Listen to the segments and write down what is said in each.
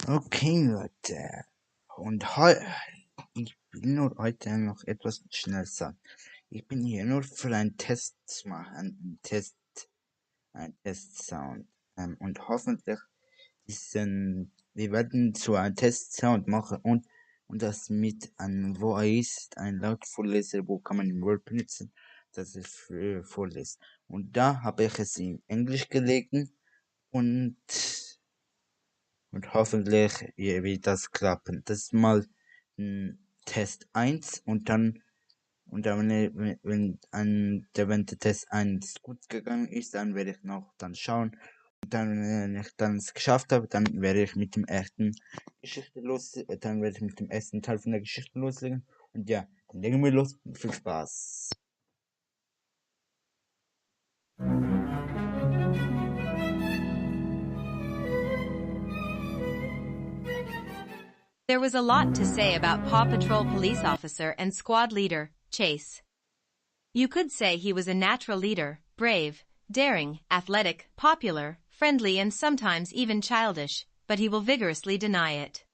Okay, Leute. Und ich will nur heute noch etwas schnell sagen. Ich bin hier nur für einen Test zu machen, einen Testsound. Und hoffentlich wir werden so einen Testsound machen und das mit einem Voice, ein Lautvorleser, wo kann man im Word benutzen, das es vorliest. Und da habe ich es in Englisch gelegen und hoffentlich wird das klappen. Das ist mal Test 1 und dann wenn der Test 1 gut gegangen ist, dann werde ich noch dann schauen. Und dann, wenn ich dann es geschafft habe, dann werde ich mit dem ersten Teil von der Geschichte loslegen. Und ja, dann legen wir los. Viel Spaß. There was a lot to say about Paw Patrol police officer and squad leader, Chase. You could say he was a natural leader, brave, daring, athletic, popular, friendly and sometimes even childish, but he will vigorously deny it.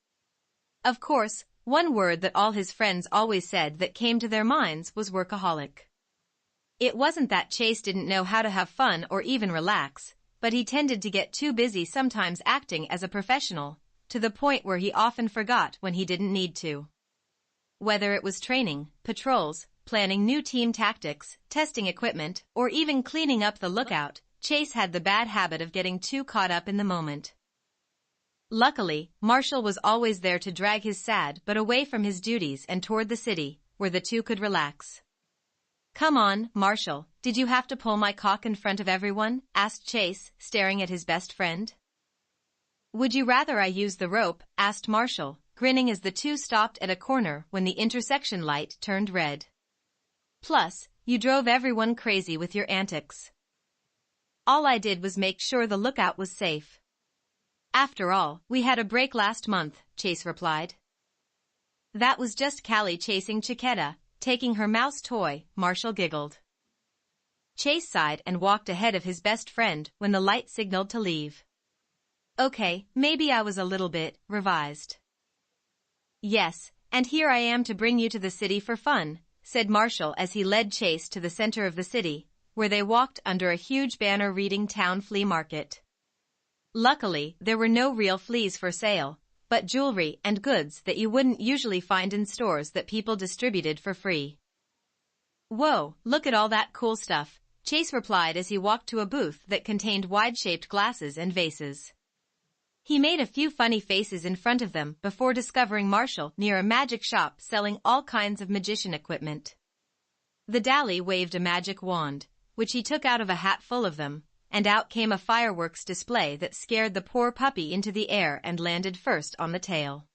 Of course, one word that all his friends always said that came to their minds was workaholic. It wasn't that Chase didn't know how to have fun or even relax, but he tended to get too busy sometimes acting as a professional, to the point where he often forgot when he didn't need to. Whether it was training, patrols, planning new team tactics, testing equipment, or even cleaning up the lookout, Chase had the bad habit of getting too caught up in the moment. Luckily, Marshall was always there to drag his sad but away from his duties and toward the city, where the two could relax. "Come on, Marshall, did you have to pull my cock in front of everyone?" asked Chase, staring at his best friend. "Would you rather I use the rope?" asked Marshall, grinning as the two stopped at a corner when the intersection light turned red. Plus, you drove everyone crazy with your antics. All I did was make sure the lookout was safe. After all, we had a break last month, Chase replied. That was just Callie chasing Chiquetta, taking her mouse toy, Marshall giggled. Chase sighed and walked ahead of his best friend when the light signaled to leave. Okay, maybe I was a little bit revised. Yes, and here I am to bring you to the city for fun, said Marshall as he led Chase to the center of the city, where they walked under a huge banner reading Town Flea Market. Luckily, there were no real fleas for sale, but jewelry and goods that you wouldn't usually find in stores that people distributed for free. Whoa, look at all that cool stuff, Chase replied as he walked to a booth that contained wide-shaped glasses and vases. He made a few funny faces in front of them before discovering Marshall near a magic shop selling all kinds of magician equipment. The Dally waved a magic wand, which he took out of a hat full of them, and out came a fireworks display that scared the poor puppy into the air and landed first on the tail.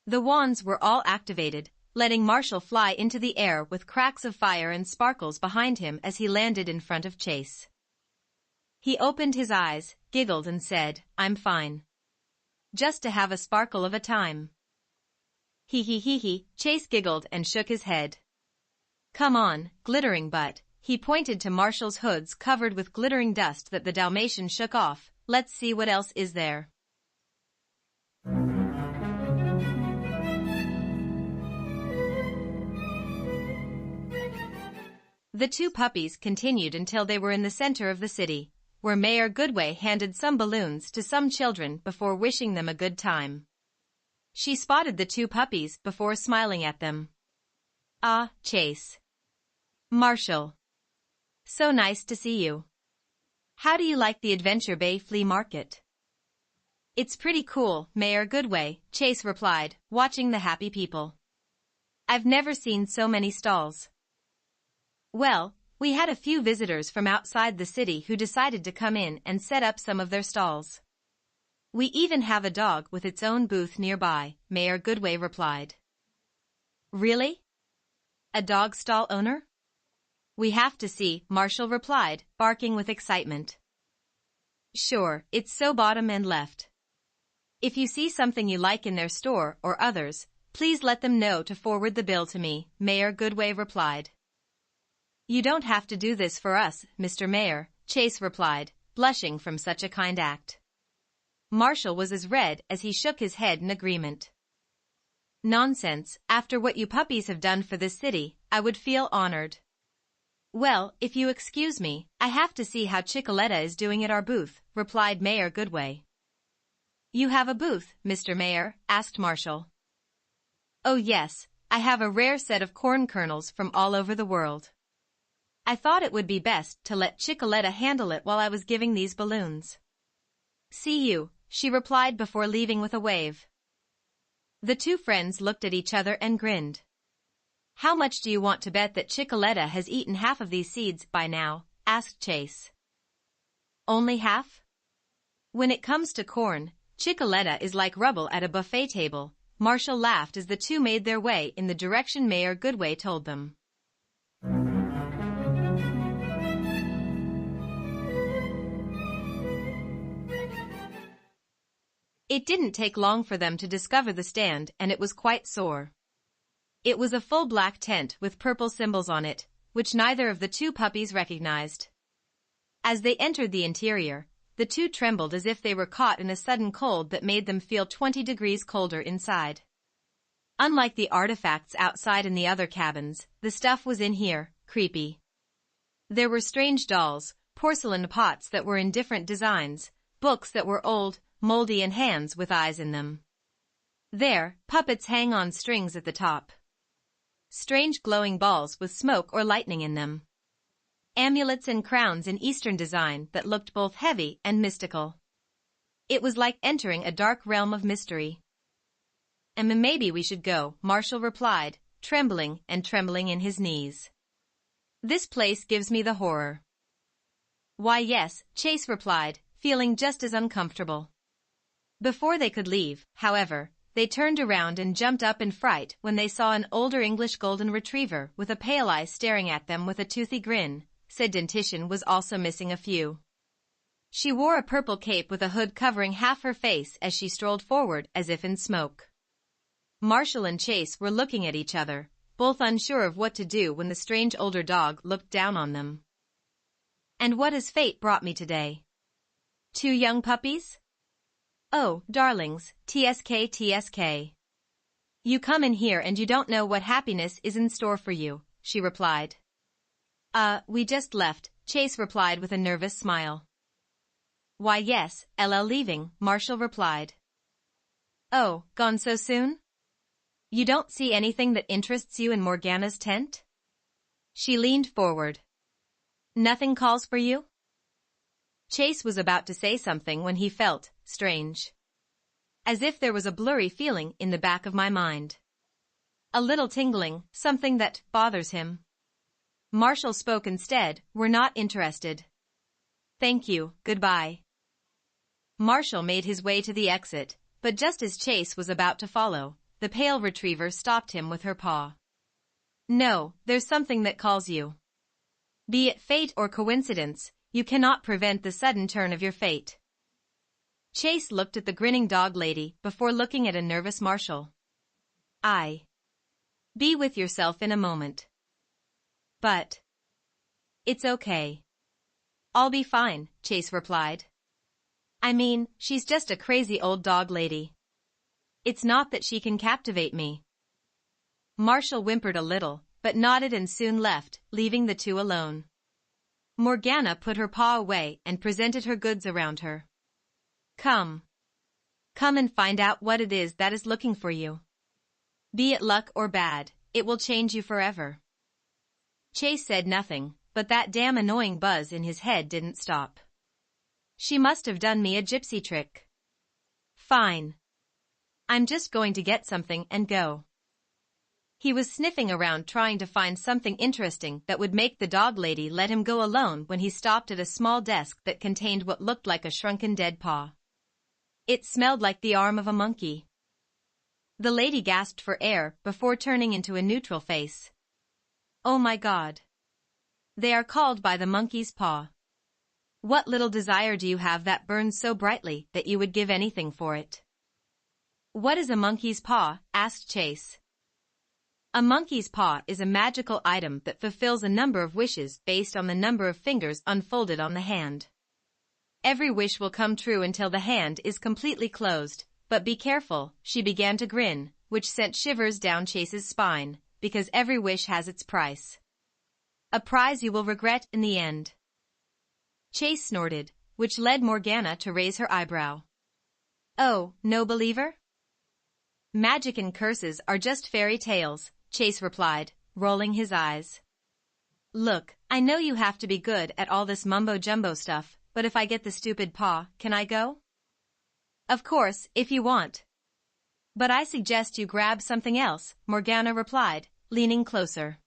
The wands were all activated, letting Marshall fly into the air with cracks of fire and sparkles behind him as he landed in front of Chase. He opened his eyes, giggled and said, "I'm fine. Just to have a sparkle of a time." He, Chase giggled and shook his head. Come on, glittering butt. He pointed to Marshall's hoods covered with glittering dust that the Dalmatian shook off. Let's see what else is there. The two puppies continued until they were in the center of the city, where Mayor Goodway handed some balloons to some children before wishing them a good time. She spotted the two puppies before smiling at them. Ah, Chase. Marshall. So nice to see you. How do you like the Adventure Bay Flea Market? It's pretty cool, Mayor Goodway, Chase replied, watching the happy people. I've never seen so many stalls. Well, we had a few visitors from outside the city who decided to come in and set up some of their stalls. We even have a dog with its own booth nearby, Mayor Goodway replied. Really? A dog stall owner? We have to see, Marshall replied, barking with excitement. Sure, it's so bottom and left. If you see something you like in their store or others, please let them know to forward the bill to me, Mayor Goodway replied. You don't have to do this for us, Mr. Mayor, Chase replied, blushing from such a kind act. Marshall was as red as he shook his head in agreement. Nonsense, after what you puppies have done for this city, I would feel honored. Well, if you excuse me, I have to see how Chicoletta is doing at our booth, replied Mayor Goodway. You have a booth, Mr. Mayor? Asked Marshall. Oh yes, I have a rare set of corn kernels from all over the world. I thought it would be best to let Chicoletta handle it while I was giving these balloons. See you, she replied before leaving with a wave. The two friends looked at each other and grinned. How much do you want to bet that Chicoletta has eaten half of these seeds by now? Asked Chase. Only half? When it comes to corn, Chicoletta is like rubble at a buffet table, Marshall laughed as the two made their way in the direction Mayor Goodway told them. It didn't take long for them to discover the stand, and it was quite sore. It was a full black tent with purple symbols on it, which neither of the two puppies recognized. As they entered the interior, the two trembled as if they were caught in a sudden cold that made them feel 20 degrees colder inside. Unlike the artifacts outside in the other cabins, the stuff was in here, creepy. There were strange dolls, porcelain pots that were in different designs, books that were old, moldy and hands with eyes in them. There, puppets hang on strings at the top. Strange glowing balls with smoke or lightning in them. Amulets and crowns in Eastern design that looked both heavy and mystical. It was like entering a dark realm of mystery. And maybe we should go, Marshall replied, trembling in his knees. This place gives me the horror. Why yes, Chase replied, feeling just as uncomfortable. Before they could leave, however, they turned around and jumped up in fright when they saw an older English golden retriever with a pale eye staring at them with a toothy grin. Said dentition was also missing a few. She wore a purple cape with a hood covering half her face as she strolled forward as if in smoke. Marshall and Chase were looking at each other, both unsure of what to do when the strange older dog looked down on them. And what has fate brought me today? 2 young puppies? Oh, darlings, TSK TSK. You come in here and you don't know what happiness is in store for you, she replied. We just left, Chase replied with a nervous smile. Why yes, LL leaving, Marshall replied. Oh, gone so soon? You don't see anything that interests you in Morgana's tent? She leaned forward. Nothing calls for you? Chase was about to say something when he felt strange. As if there was a blurry feeling in the back of my mind. A little tingling, something that bothers him. Marshall spoke instead, we're not interested. Thank you, goodbye. Marshall made his way to the exit, but just as Chase was about to follow, the pale retriever stopped him with her paw. No, there's something that calls you. Be it fate or coincidence, you cannot prevent the sudden turn of your fate. Chase looked at the grinning dog lady before looking at a nervous Marshall. Be with yourself in a moment. But it's okay. I'll be fine, Chase replied. I mean, she's just a crazy old dog lady. It's not that she can captivate me. Marshall whimpered a little, but nodded and soon left, leaving the two alone. Morgana put her paw away and presented her goods around her. Come. Come and find out what it is that is looking for you. Be it luck or bad, it will change you forever. Chase said nothing, but that damn annoying buzz in his head didn't stop. She must have done me a gypsy trick. Fine. I'm just going to get something and go. He was sniffing around trying to find something interesting that would make the dog lady let him go alone when he stopped at a small desk that contained what looked like a shrunken dead paw. It smelled like the arm of a monkey. The lady gasped for air before turning into a neutral face. Oh my God. They are called by the monkey's paw. What little desire do you have that burns so brightly that you would give anything for it? What is a monkey's paw? Asked Chase. A monkey's paw is a magical item that fulfills a number of wishes based on the number of fingers unfolded on the hand. Every wish will come true until the hand is completely closed, but be careful, she began to grin, which sent shivers down Chase's spine, because every wish has its price. A prize you will regret in the end. Chase snorted, which led Morgana to raise her eyebrow. Oh, no believer? Magic and curses are just fairy tales, Chase replied, rolling his eyes. Look, I know you have to be good at all this mumbo-jumbo stuff, but if I get the stupid paw, can I go? Of course, if you want. But I suggest you grab something else, Morgana replied, leaning closer.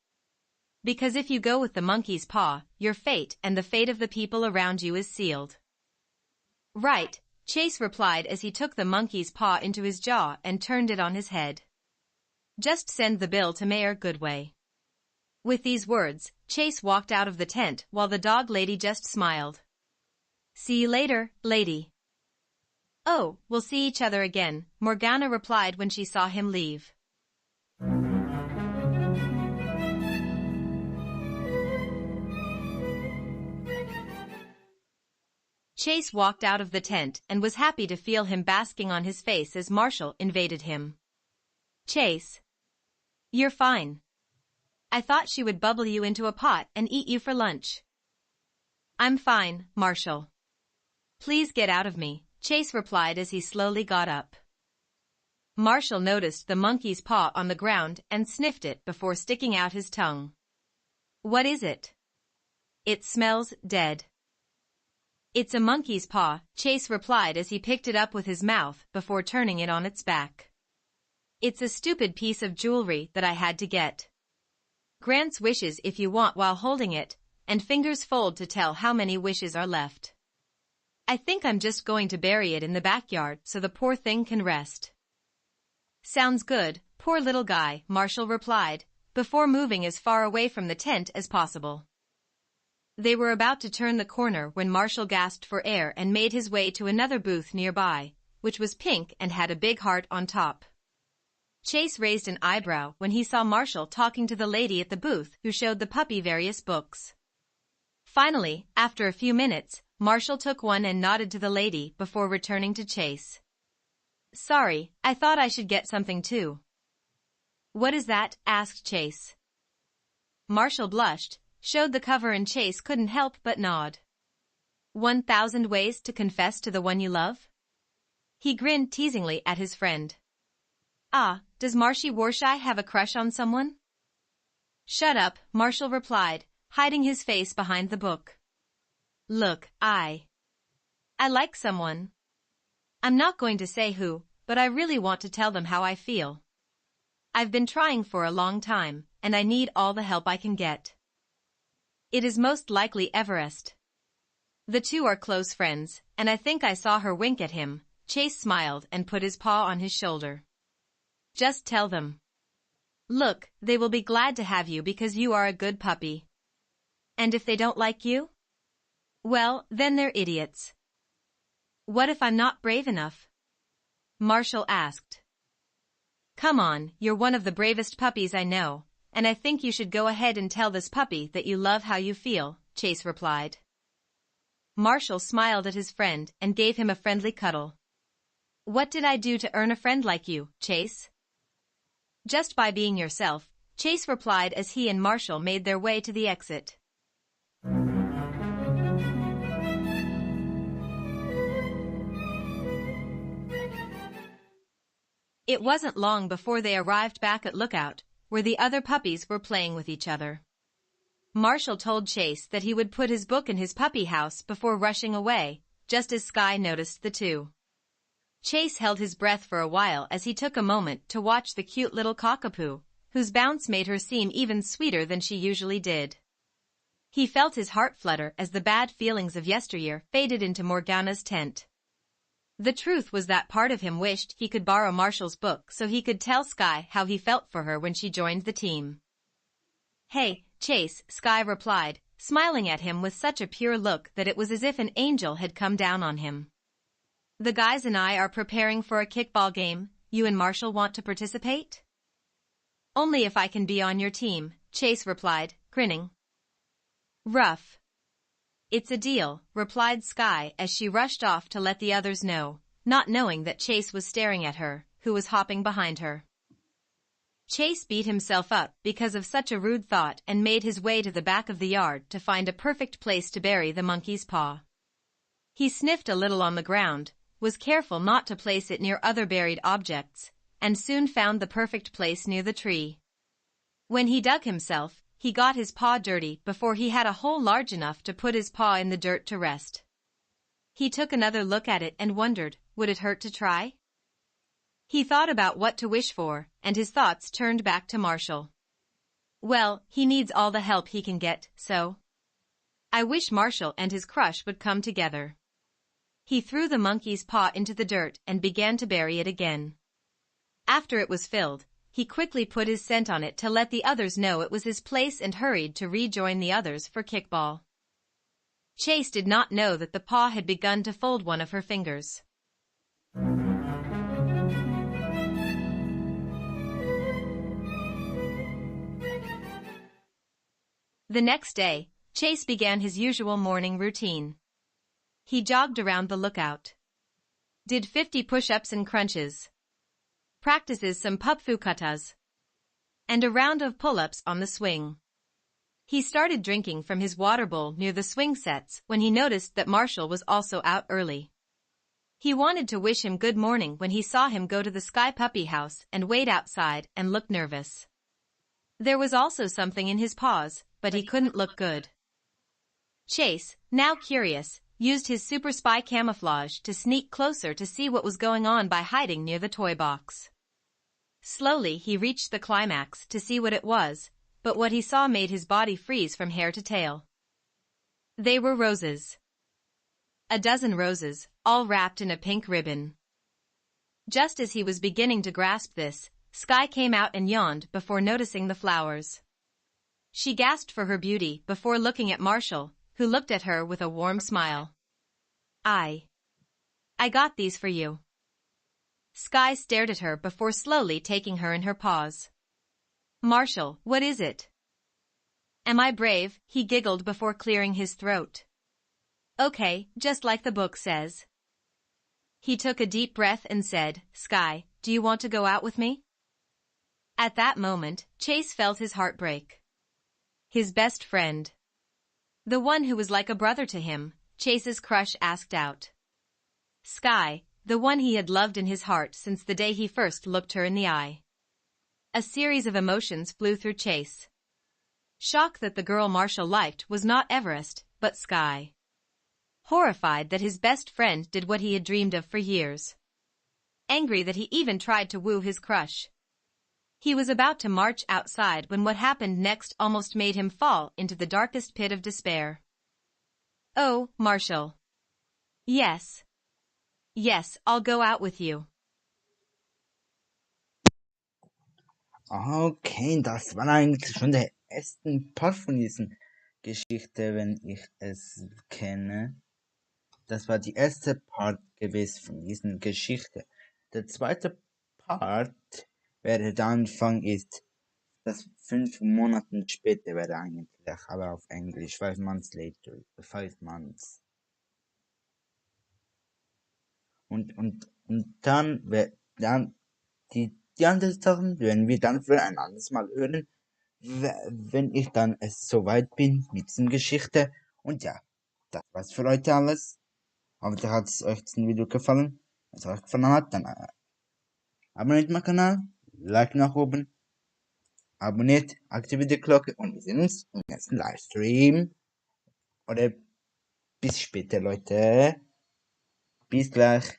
Because if you go with the monkey's paw, your fate and the fate of the people around you is sealed. Right, Chase replied as he took the monkey's paw into his jaw and turned it on his head. Just send the bill to Mayor Goodway. With these words, Chase walked out of the tent while the dog lady just smiled. See you later, lady. Oh, we'll see each other again, Morgana replied when she saw him leave. Chase walked out of the tent and was happy to feel him basking on his face as Marshall invaded him. Chase. You're fine. I thought she would bubble you into a pot and eat you for lunch. I'm fine, Marshall. Please get out of me, Chase replied as he slowly got up. Marshall noticed the monkey's paw on the ground and sniffed it before sticking out his tongue. What is it? It smells dead. It's a monkey's paw, Chase replied as he picked it up with his mouth before turning it on its back. It's a stupid piece of jewelry that I had to get. Grants wishes if you want while holding it, and fingers fold to tell how many wishes are left. I think I'm just going to bury it in the backyard so the poor thing can rest. Sounds good, poor little guy, Marshall replied, before moving as far away from the tent as possible. They were about to turn the corner when Marshall gasped for air and made his way to another booth nearby, which was pink and had a big heart on top. Chase raised an eyebrow when he saw Marshall talking to the lady at the booth who showed the puppy various books. Finally, after a few minutes, Marshall took one and nodded to the lady before returning to Chase. Sorry, I thought I should get something too. What is that? Asked Chase. Marshall blushed, showed the cover, and Chase couldn't help but nod. 1,000 Ways to Confess to the One You Love? He grinned teasingly at his friend. Ah, does Marshy Warshy have a crush on someone? Shut up, Marshall replied, hiding his face behind the book. Look, I like someone. I'm not going to say who, but I really want to tell them how I feel. I've been trying for a long time, and I need all the help I can get. It is most likely Everest. The two are close friends, and I think I saw her wink at him. Chase smiled and put his paw on his shoulder. Just tell them. Look, they will be glad to have you because you are a good puppy. And if they don't like you? Well, then they're idiots. What if I'm not brave enough? Marshall asked. Come on, you're one of the bravest puppies I know, and I think you should go ahead and tell this puppy that you love how you feel, Chase replied. Marshall smiled at his friend and gave him a friendly cuddle. What did I do to earn a friend like you, Chase? Just by being yourself, Chase replied as he and Marshall made their way to the exit. It wasn't long before they arrived back at Lookout, where the other puppies were playing with each other. Marshall told Chase that he would put his book in his puppy house before rushing away, just as Sky noticed the two. Chase held his breath for a while as he took a moment to watch the cute little cockapoo, whose bounce made her seem even sweeter than she usually did. He felt his heart flutter as the bad feelings of yesteryear faded into Morgana's tent. The truth was that part of him wished he could borrow Marshall's book so he could tell Sky how he felt for her when she joined the team. Hey, Chase, Sky replied, smiling at him with such a pure look that it was as if an angel had come down on him. The guys and I are preparing for a kickball game. You and Marshall want to participate? Only if I can be on your team, Chase replied, grinning. Rough. It's a deal, replied Sky as she rushed off to let the others know, not knowing that Chase was staring at her, who was hopping behind her. Chase beat himself up because of such a rude thought and made his way to the back of the yard to find a perfect place to bury the monkey's paw. He sniffed a little on the ground, was careful not to place it near other buried objects, and soon found the perfect place near the tree. When he dug himself, he got his paw dirty before he had a hole large enough to put his paw in the dirt to rest. He took another look at it and wondered, would it hurt to try? He thought about what to wish for, and his thoughts turned back to Marshall. Well, he needs all the help he can get, so I wish Marshall and his crush would come together. He threw the monkey's paw into the dirt and began to bury it again. After it was filled, he quickly put his scent on it to let the others know it was his place and hurried to rejoin the others for kickball. Chase did not know that the paw had begun to fold one of her fingers. The next day, Chase began his usual morning routine. He jogged around the lookout. Did 50 push-ups and crunches. Practices some pupfu katas. And a round of pull-ups on the swing. He started drinking from his water bowl near the swing sets when he noticed that Marshall was also out early. He wanted to wish him good morning when he saw him go to the Sky Puppy house and wait outside and look nervous. There was also something in his paws, but he couldn't look good. Chase, now curious, used his super spy camouflage to sneak closer to see what was going on by hiding near the toy box. Slowly he reached the climax to see what it was, but what he saw made his body freeze from hair to tail. They were roses. A dozen roses, all wrapped in a pink ribbon. Just as he was beginning to grasp this, Sky came out and yawned before noticing the flowers. She gasped for her beauty before looking at Marshall, who looked at her with a warm smile. I got these for you. Sky stared at her before slowly taking her in her paws. Marshall, what is it? Am I brave? He giggled before clearing his throat. Okay, just like the book says. He took a deep breath and said, Sky, do you want to go out with me? At that moment, Chase felt his heart break. His best friend. The one who was like a brother to him, Chase's crush asked out. Sky, the one he had loved in his heart since the day he first looked her in the eye. A series of emotions flew through Chase. Shock that the girl Marshall liked was not Everest, but Sky. Horrified that his best friend did what he had dreamed of for years. Angry that he even tried to woo his crush. He was about to march outside when what happened next almost made him fall into the darkest pit of despair. Oh, Marshall. Yes. Yes, I'll go out with you. Okay, das war eigentlich schon der erste Part von diesen Geschichte, wenn ich es kenne. Das war die erste Part gewesen von diesen Geschichte. Der zweite Part wäre der Anfang ist, das 5 Monaten später wäre eigentlich, aber auf Englisch, 5 months later, 5 months. Und dann die anderen Sachen werden wir dann für ein anderes Mal hören, wenn ich dann soweit bin mit dieser Geschichte. Und ja, das war's für heute alles. Hoffentlich hat es euch das Video gefallen. Wenn es euch gefallen hat, dann abonniert meinen Kanal, Like nach oben, abonniert, aktiviert die Glocke und wir sehen uns im nächsten Livestream. Oder bis später, Leute. Bis gleich.